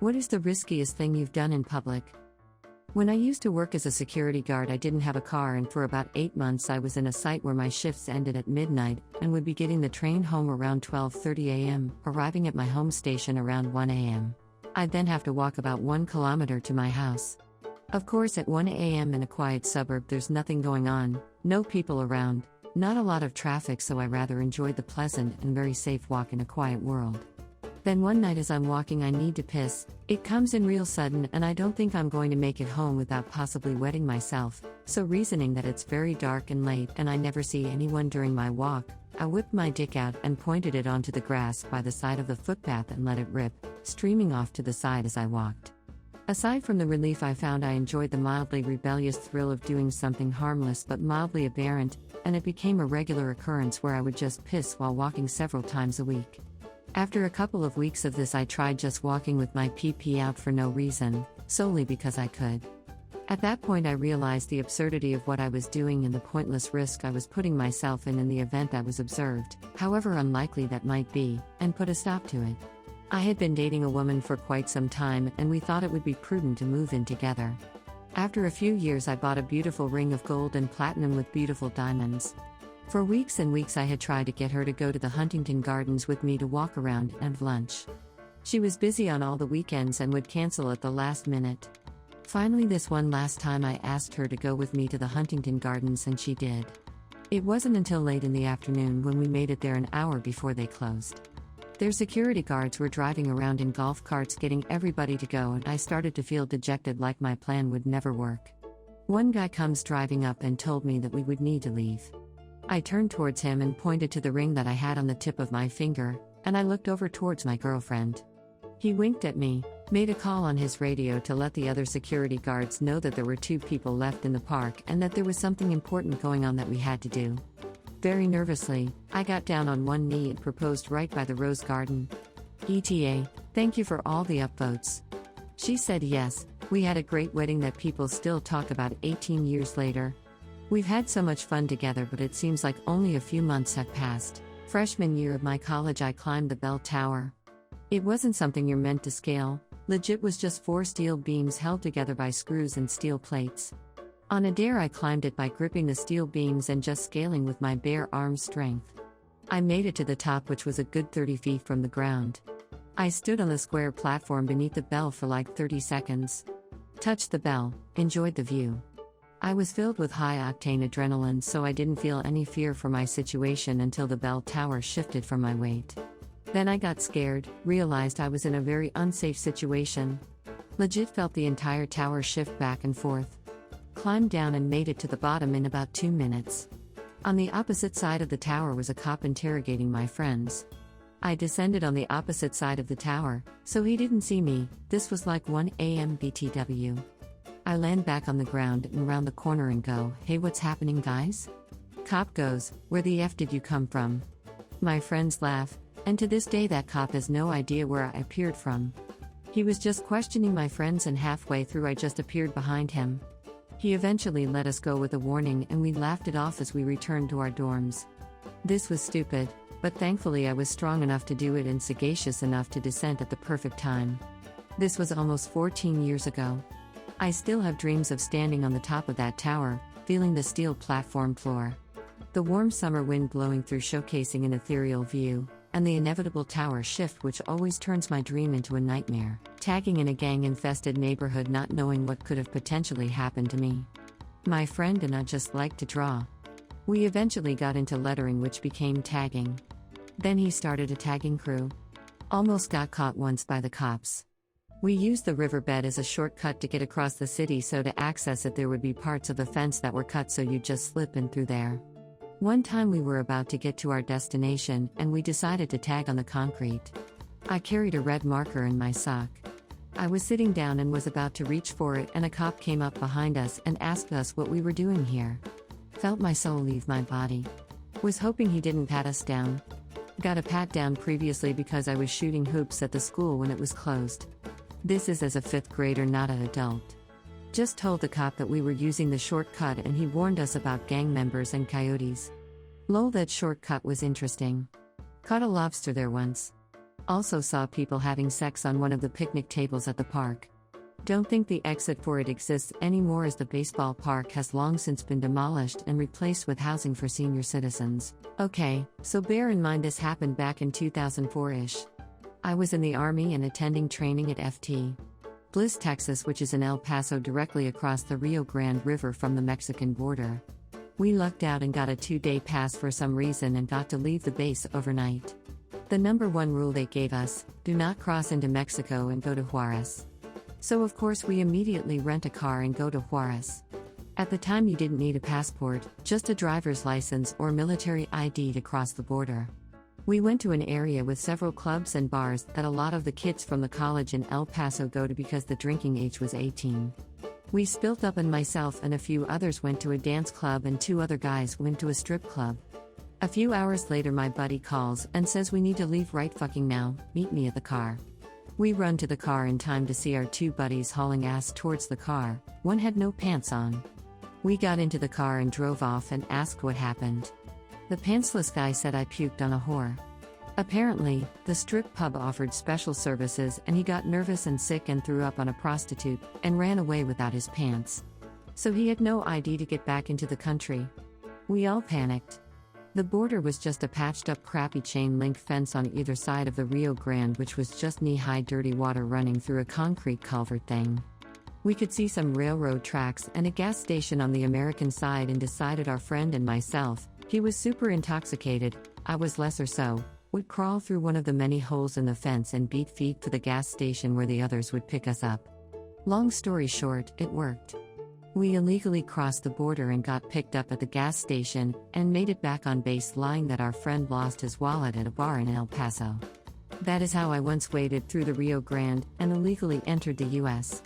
What is the riskiest thing you've done in public? When I used to work as a security guard, I didn't have a car, and for about 8 months I was in a site where my shifts ended at midnight and would be getting the train home around 12:30 a.m., arriving at my home station around 1 a.m. I'd then have to walk about 1 kilometer to my house. Of course, at 1 a.m. in a quiet suburb, there's nothing going on, no people around, not a lot of traffic, so I rather enjoyed the pleasant and very safe walk in a quiet world. Then one night as I'm walking, I need to piss. It comes in real sudden, and I don't think I'm going to make it home without possibly wetting myself, so reasoning that it's very dark and late and I never see anyone during my walk, I whipped my dick out and pointed it onto the grass by the side of the footpath and let it rip, streaming off to the side as I walked. Aside from the relief I found, I enjoyed the mildly rebellious thrill of doing something harmless but mildly aberrant, and it became a regular occurrence where I would just piss while walking several times a week. After a couple of weeks of this, I tried just walking with my pee out for no reason, solely because I could. At that point I realized the absurdity of what I was doing and the pointless risk I was putting myself in the event I was observed, however unlikely that might be, and put a stop to it. I had been dating a woman for quite some time, and we thought it would be prudent to move in together. After a few years, I bought a beautiful ring of gold and platinum with beautiful diamonds. For weeks and weeks I had tried to get her to go to the Huntington Gardens with me to walk around and have lunch. She was busy on all the weekends and would cancel at the last minute. Finally, this one last time I asked her to go with me to the Huntington Gardens, and she did. It wasn't until late in the afternoon when we made it there, an hour before they closed. Their security guards were driving around in golf carts getting everybody to go, and I started to feel dejected, like my plan would never work. One guy comes driving up and told me that we would need to leave. I turned towards him and pointed to the ring that I had on the tip of my finger, and I looked over towards my girlfriend. He winked at me, made a call on his radio to let the other security guards know that there were 2 people left in the park and that there was something important going on that we had to do. Very nervously, I got down on one knee and proposed right by the rose garden. ETA, thank you for all the upvotes. She said yes. We had a great wedding that people still talk about 18 years later. We've had so much fun together, but it seems like only a few months have passed. Freshman year of my college, I climbed the bell tower. It wasn't something you're meant to scale, legit was just 4 steel beams held together by screws and steel plates. On a dare, I climbed it by gripping the steel beams and just scaling with my bare arm strength. I made it to the top, which was a good 30 feet from the ground. I stood on the square platform beneath the bell for like 30 seconds. Touched the bell, enjoyed the view. I was filled with high-octane adrenaline, so I didn't feel any fear for my situation until the bell tower shifted from my weight. Then I got scared, realized I was in a very unsafe situation. Legit felt the entire tower shift back and forth. Climbed down and made it to the bottom in about 2 minutes. On the opposite side of the tower was a cop interrogating my friends. I descended on the opposite side of the tower, so he didn't see me. This was like 1 a.m. BTW. I land back on the ground and round the corner and go, "Hey, what's happening, guys?" Cop goes, "Where the F did you come from?" My friends laugh, and to this day that cop has no idea where I appeared from. He was just questioning my friends, and halfway through I just appeared behind him. He eventually let us go with a warning, and we laughed it off as we returned to our dorms. This was stupid, but thankfully I was strong enough to do it and sagacious enough to descend at the perfect time. This was almost 14 years ago. I still have dreams of standing on the top of that tower, feeling the steel platform floor. The warm summer wind blowing through, showcasing an ethereal view, and the inevitable tower shift which always turns my dream into a nightmare, tagging in a gang-infested neighborhood, not knowing what could have potentially happened to me. My friend and I just liked to draw. We eventually got into lettering, which became tagging. Then he started a tagging crew. Almost got caught once by the cops. We used the riverbed as a shortcut to get across the city, so to access it there would be parts of the fence that were cut, so you just slip in through there. One time we were about to get to our destination, and we decided to tag on the concrete. I carried a red marker in my sock. I was sitting down and was about to reach for it, and a cop came up behind us and asked us what we were doing here. Felt my soul leave my body. Was hoping he didn't pat us down. Got a pat down previously because I was shooting hoops at the school when it was closed. This is as a 5th grader, not an adult. Just told the cop that we were using the shortcut, and he warned us about gang members and coyotes. Lol, that shortcut was interesting. Caught a lobster there once. Also saw people having sex on one of the picnic tables at the park. Don't think the exit for it exists anymore, as the baseball park has long since been demolished and replaced with housing for senior citizens. Okay, so bear in mind this happened back in 2004-ish. I was in the Army and attending training at FT Bliss, Texas, which is in El Paso directly across the Rio Grande River from the Mexican border. We lucked out and got a 2-day pass for some reason and got to leave the base overnight. The number one rule they gave us: do not cross into Mexico and go to Juarez. So of course we immediately rent a car and go to Juarez. At the time you didn't need a passport, just a driver's license or military ID to cross the border. We went to an area with several clubs and bars that a lot of the kids from the college in El Paso go to because the drinking age was 18. We split up and myself and a few others went to a dance club and 2 other guys went to a strip club. A few hours later my buddy calls and says we need to leave right fucking now, meet me at the car. We run to the car in time to see our 2 buddies hauling ass towards the car. One had no pants on. We got into the car and drove off and asked what happened. The pantsless guy said I puked on a whore. Apparently, the strip pub offered special services and he got nervous and sick and threw up on a prostitute and ran away without his pants. So he had no ID to get back into the country. We all panicked. The border was just a patched-up crappy chain-link fence on either side of the Rio Grande, which was just knee-high dirty water running through a concrete culvert thing. We could see some railroad tracks and a gas station on the American side and decided our friend and myself, he was super intoxicated, I was lesser so, would crawl through one of the many holes in the fence and beat feet to the gas station where the others would pick us up. Long story short, it worked. We illegally crossed the border and got picked up at the gas station and made it back on base, lying that our friend lost his wallet at a bar in El Paso. That is how I once waded through the Rio Grande and illegally entered the US.